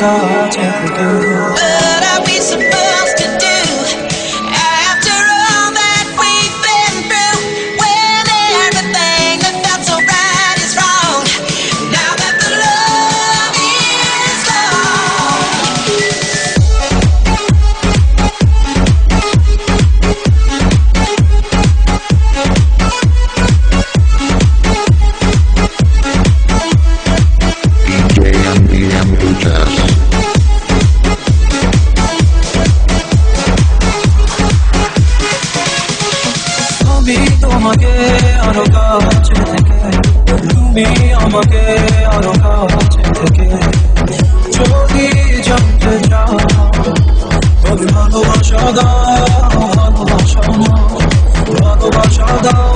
কাছে থেকে। What are we supposed to do after all that we've been through? When everything that felt so right is wrong. Now that the love is gone. DJMBM Lucas. আমি তোমাকে আরো কাছে থেকে, তুমি আমাকে আরো কাছে থেকে যদি জানতে চাও, তবে ভালোবাসা দাও, ভালোবাসা না, ভালোবাসা দাও,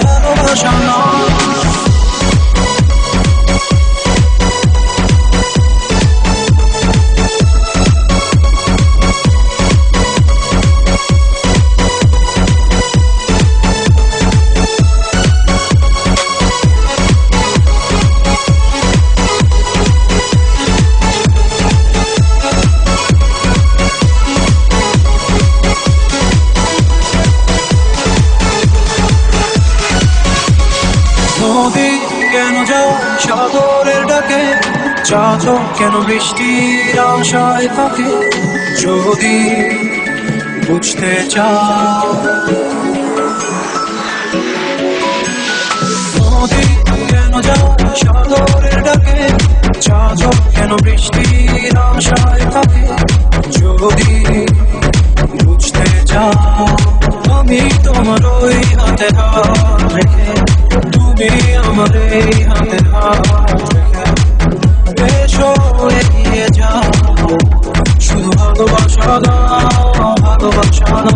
ভালোবাসা না। নদী কেন যাও সাগরের ডাকে, চাচো কেন বৃষ্টির আশায় থাকে, যদি বুঝতে চাও। নদী কেন যাও সাগরের ডাকে, চাচো কেন বৃষ্টির আশায় থাকে, যদি বুঝতে চাও। আমি তোমার ওই হাতে হাত রেখে, তুমি আমার এই হাতে হাত রেখে, এসো এগিয়ে যাও, শুধু ভালোবাসা দাও, ভালোবাসা না,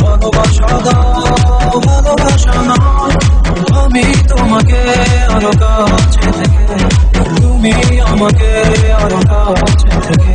ভালোবাসা দাও, ভালোবাসা না। আমি তোমাকে আরো কাছে থেকে, তুমি আমাকে আরো কাছে থেকে।